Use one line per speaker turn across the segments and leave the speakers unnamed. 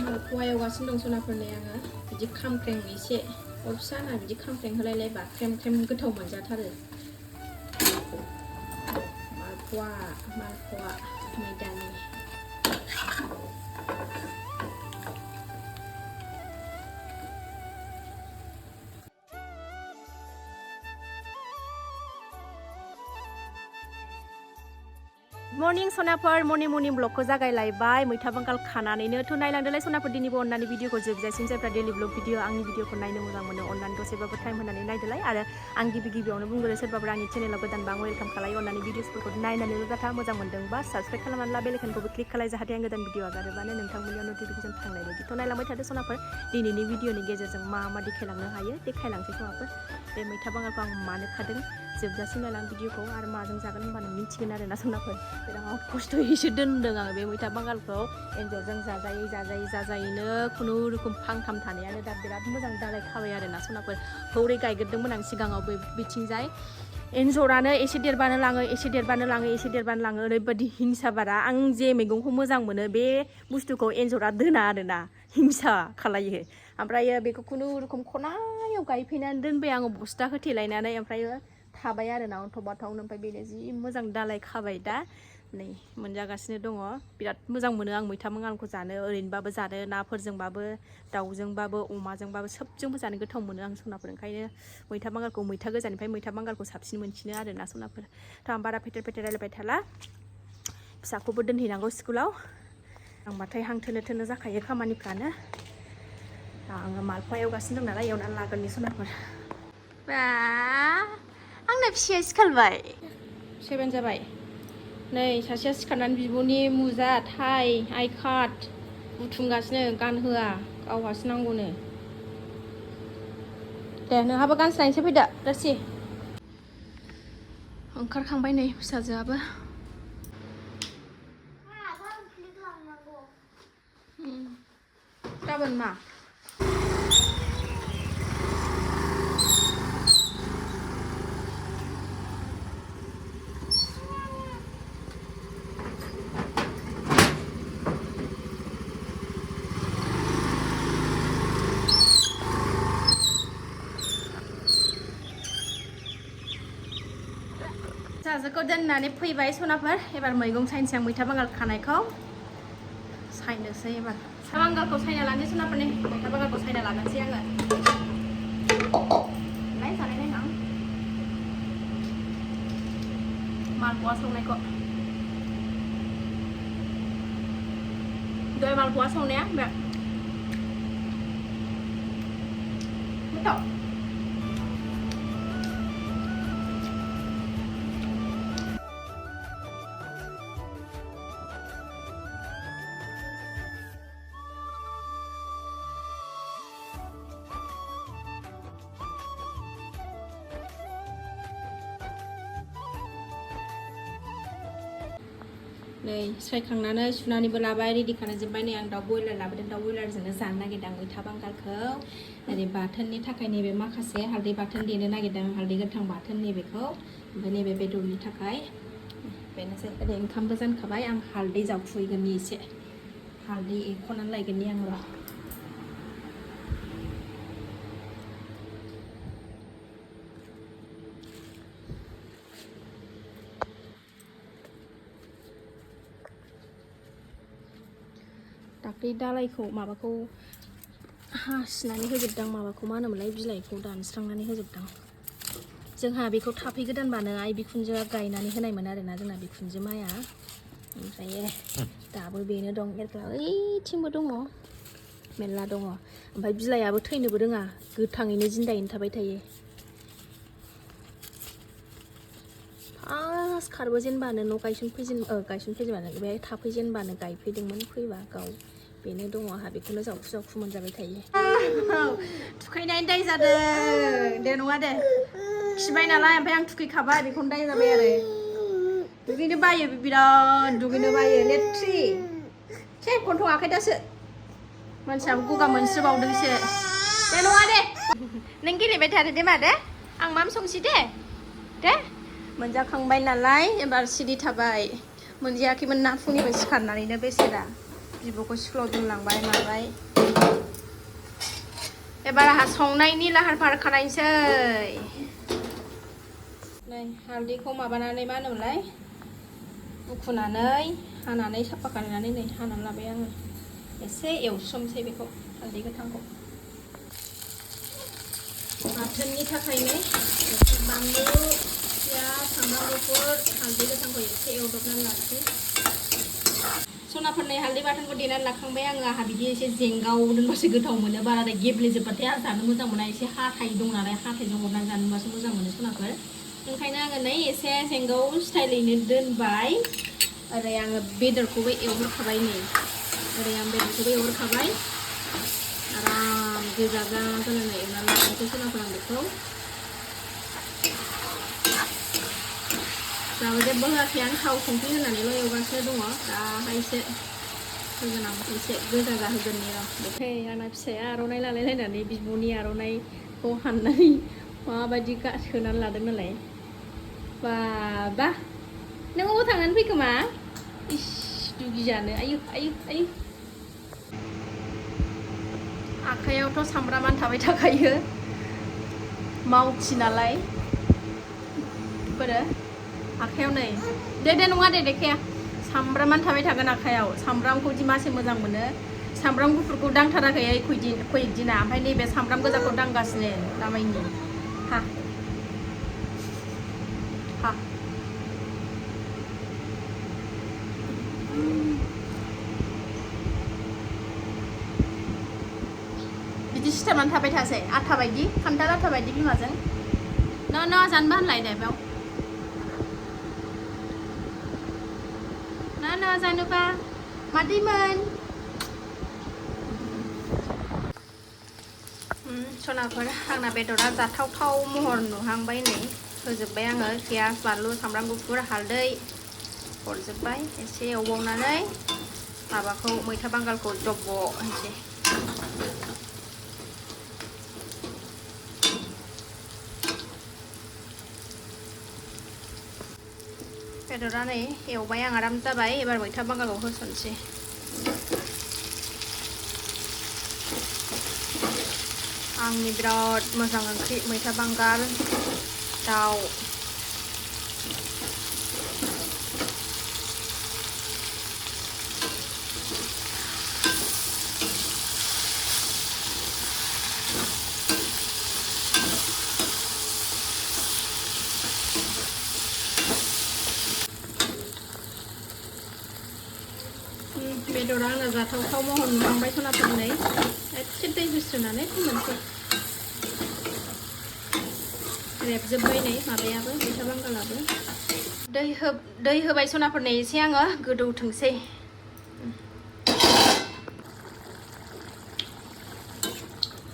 मालपवा एवगासिनो दं सनाफोरनि आङो बिदि खामख्रें एसे अर फिसा ना बिदि खामख्रें होलायलायबा ख्रेम ख्रेम गोथाव मोनजाथारो मालपवा मैदानि मर्निं सनाफोर मर्निं ब्लगखौ जागायलायबाय मैथा बांगाल खानानैनो थ' नायलांदोलाय सनाफोर दिनैबो अननानै भिडिअखौ जोबजासिम जायफ्रा डेलि ब्लग भिडिअ आंनि भिडिअखौ नायनो मोजां मोनो अननानै दसेबाबो टाइम होनानै नायदोलाय आरो आं गिबियावनो बुंगोरो सोरबाफोर आंनि चेनेलाव गोदानबा आं वेलकाम खालायो अननानै भिडिअसफोरखौ नायनानैल' जाथा मोजां मोनदोंबा साबस्क्राइब खालामनानै ला बेल आइकनखौबो क्लिक खालाय जाहाथे आं गोदान भिडिअ आगारोबानो नोंथांमोननियाव नटिफिकेसन थांनाय बायदि थ' नायलांबाय थादो सनाफोर दिनैनि भिडिअनि गेजेरजों मा देखायलांनो हायो देखायलांसै सनाफोर बे मैथा बांगालखौ आं मानो खादों जोबजासिम नायलां भिडिअखौ आरो माजों जागोन होनबानो मिन्थिगोन आरोना सनाफोर बिराद खस्थ'यैसो दोनदों आङो बे मैथा बांगालखौ एन्जरजों जाजायैनो खुनुरुखुम फांथाम थानायानो दा बिराद मोजां दालाय खाबाय आरोना सनाफोर हौरै गायग्रोदोंमोन आं सिगाङाव बिथिंजाय एन्जरानो एसे देरबानो लाङो ओरैबायदि हिंसा बारा आं जे मैगंखौ मोजां मोनो बे बुस्थुखौ एन्जरा दोना आरोना हिंसा खालायो ओमफ्रायो बेखौ खुनुरुखुम खनायाव गायफैनानै दोनबाय आङो बस्था होथेलायनानै ओमफ्रायो थाबाय आरोना अन्थाव ओमफ्राय बेनो जि मोजां दालाय खाबाय दा नै मोनजागासिनो दङ बिराद मोजां मोनो आं मैथा बांगालखौ जानो ओरैनोबाबो जानो नाफोरजोंबाबो दाउजोंबाबो अमाजोंबाबो सबजोंबो जानो गोथाव मोनो आं सनाफोर ओंखायनो मैथा बांगालखौ मैथा गोजानिफ्राय मैथा बांगालखौ साबसिन मोनसिनो आरोना सनाफोर थ' आं बारा फेथेर रायलायबाय थाला फिसाखौबो दोनहैनांगौ स्कुलाव आंबाथाय हां थोनो जाखायो खामानिफ्रानो आङो मालपवा एवगासिनो दं नालाय एवनानै लागोननि सनाफोर बा आंना फिसाया सिखारबाय 7 जाबाय नै सासेया सिखारनानै बिब'नि मुजा टाइ आइ कार्ड बुथुमगासिनो गानहोआ गावहासो नांगौनो दे नोंहाबो गानस्लायनोसै फैदो दसे ओंखारखांबाय नै फिसाजोआबो गाबोन मा फिसाजोखौ दोननानै फैबाय सनाफोर एबार मैगं सायनोसै आं मैथा बांगाल खानायखौ सायनोसै एबार मैथा बांगालखौ सायना लानोसै सनाफोरनि मैथा बांगालखौ सायना लानोसै आङो जानाय आं मालपवा सावनायखौ दय मालपवा सावनाया बे गोथाव नै सायखांनानै सुनानैबो लाबाय रेडि खालामजोब्बाय नै आं दाउ बयलार लाबोदों दाउ बयलारजोंनो जानो नागिरदों मैथा बांगालखौ ओरै बाथोननि थाखाय नैबे माखासे हालदै बाथोन देनो नागिरदों हालदै गोथां बाथोन नैबेखौ ओमफ्राय नैबे बेदरनि थाखाय बेनोसै ओरै ओंखामबो जानखाबाय आं हालदै जावफुहैगोननि एसे हालदै एरख'नानै लायगोननि आं र' दाख्लै दालायखौ माबाखौ हासिनानै होजोबदां माबाखौ मा होनोमोनलाय बिलाइखौ दानस्रांनानै होजोबदां जोंहा बेखौ थाफै गोदानबानो आइ बिखुनजोआ गायनानै होनायमोन आरोना जोंना बिखुनजो माया ओमफ्राय दाबो बेनो दं मेरला ओइथिंबो दङ मेरला दङ ओमफ्राय बिलाइआबो थैनोबो रोङा गोथाङैनो जिन्दायैनो थाबाय थायो फार्स्ट खारबोजेनबानो न' गायसनफैजेनबानो बे थाफैजेनबानो गायफैदोंमोन फैबा गाव बेनो दङ आंहा बेखौनो जावखु मोनजाबाय थायो थुखैनायनि दाय जादों दे नङा दे खिबाय नालाय ओमफ्राय आं थुखैखाबाय बेखौनो दाय जाबाय आरो दुगैनो बायो बिराद दुगैनो बायो लेथ्रि से गन्थं दासो मानसियाबो गगा मोनस्रोबावदोंसो दे नङा दे नों गेलेबाय थादो दे मा दे आं माम संसै दे मोनजाखांबाय नालाय एबार सिरि थाबाय मोनजायाखैमोन ना फुंनिफ्राय सिखारनानैनो बेसेरा बिब'खौ स्कुलाव दोनलांबाय माबाय एबार आंहा संनायनि लाहार फाहार खालामनोसै नै हालदैखौ माबानानै मा होनोमोनलाय बुखुनानै हानानै साफा खालामनानै नै हानानै लाबाय आङो एसे एवस्रोमसै बेखौ हालदै गोथांखौ बाथोननि थाखायनो बानलु पियाज सामब्राम गुफुर हालदै गोथांखौ एसे एवदबनानै लानोसै सनाफोरनि हालदै बाथोनखौ देनानै लाखांबाय आङो आंहा बिदि एसे जेंगाव दोनबासो गोथाव मोनो बाराद्राय गेब्लेजोबबाथाय आं जानो मोजां मोना एसे हाथाय दं नालाय हाथायजों हरनानै जानो मोनबासो मोजां मोनो सनाफोर ओंखायनो आङो नै एसे जेंगाव स्टाइलैनो दोनबाय ओरै आङो बेदरखौबो एवहरखाबाय नै ओरै आं बेदरखौबो एवहरखाबाय आराम गोजा जालायनाय एवनानै लानोसै सनाफोर आं बेखौ दाबो जेबो होआखै आं थाव संख्रि होनानैल' एवगासिनो दङ दाहायसो होगोन आं एसे गोजा जाहोगोन र' बेखै आंना फिसाया आर'नाइ लालायलायनानै बिब'नि आर'नाइखौ हाननानै माबायदि सोनानै लादों नालाय बाबा नों अबाव थांनानै फैखो मा इस दुगिजानो आयु आयु आयु आखाइयावथ' सामब्रामानो थाबाय थाखायो मावथि नालाय बोरो आखाइयाव नै दे नङा दे देखाया सामब्रामानो थाबाय थागोन आखाइयाव सामब्रामखौ दि मासे मोजां मोनो सामब्राम गुफुरखौ दांथाराखै खय दिना ओमफ्राय नैबे सामब्राम गोजाखौ दांगासिनो दामायनि हा हा बिदि सिथाबनानै थाबाय थासै आथा बायदि खान्थाल आथा बायदि बिमाजों न' जानोबा होनलाय दे बेयाव न' जानोबा मादैमोन सनाफोर आंना बेदरा जाथावथाव महर नुहांबाय नै होजोब्बाय आङो पियाज बानलु सामब्राम गुफुर हालदै हरजोब्बाय एसे एवबावनानै माबाखौ मैथा बांगालखौ जब्ब' होनसै बेदरा नै एवबाय आं आराम जाबाय एबार मैथा बांगालखौ होसनसै आंनि बिराद मोजां ओंख्रि मैथा बांगाल दाउ बेदरा आंना जाथावथाव महर नुहांबाय सनाफोर नै एसे दै होस्रोनानै फोमोनसै रेबजोब्बाय नै माबायाबो मैथा बांगालाबो दै होबाय सनाफोरनो एसे आङो गोदौथोंसै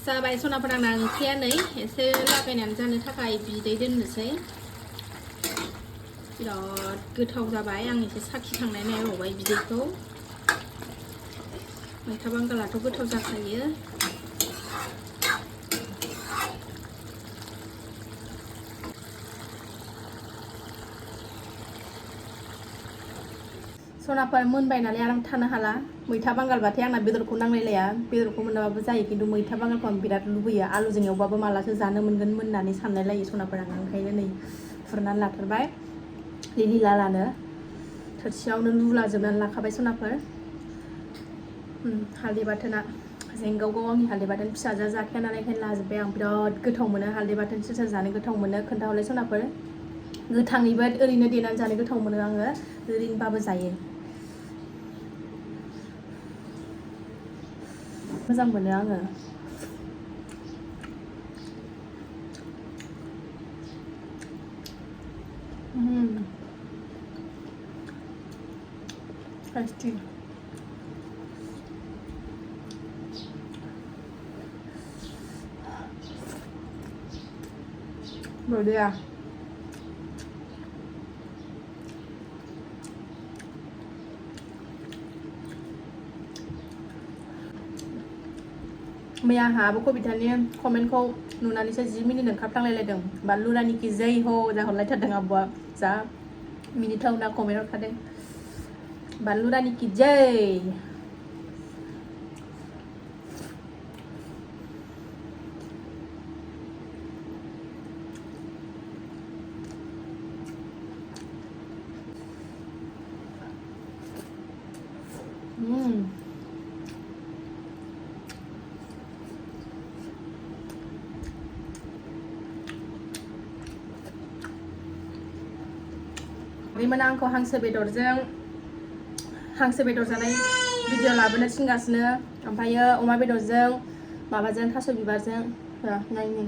जाबाय सनाफोर आंना ओंख्रिया नै एसे लागायनानै जानो थाखाय बिदै दोननोसै बिराद गोथाव जाबाय आं एसे साखिखांनाय नायबावबाय बिदैखौ मैथा बांगालाथ' गोथाव जाखायो सनाफोर मोनबाय नालाय आराम थानो हाला मैथा बांगालबाथाय आंना बेदरखौ नांलायलाया बेदरखौ मोनाबाबो जायो खिन्थु मैथा बांगालखौ आं बिराद लुबैयो आलुजों एवबाबो मालासो जानो मोनगोन होननानै सानलायलायो सनाफोर आं ओंखायनो नै फुरनानै लाथारबाय लिलि लालानो थोरसियावनो लुलाजोबनानै लाखाबाय सनाफोर हालदै बाथोना जेंगाव आंनि हालदै बाथोन फिसाजोआ जाखाया नालाय ओंखायनो लाजोब्बाय आं बिराद गोथाव मोनो हालदै बाथोन सोर सोर जानो गोथाव मोनो खोन्थाहरलाय सनाफोर गोथाङैबो ओरैनो देनानै जानो गोथाव मोनो आङो ओरैनोबाबो जायो मोजां मोनो आङो टेस्टी बढ़िया मैया आंहाबो कबितानि कमेन्टखौ नुनानैसो 10 मिनिट ओंखारफ्लांलायलायदों बानलु रानिखि जै हो जाहरलायथारदों आब'आ जा मिनिथावना कमेन्ट हरखादों बानलु रानिखि जै बेमोन आंखौ हांसो बेदर जानाय भिडिअ लाबोनो थिनगासिनो ओमफ्रायो अमा बेदरजों माबाजों थास' बिबारजों नायनि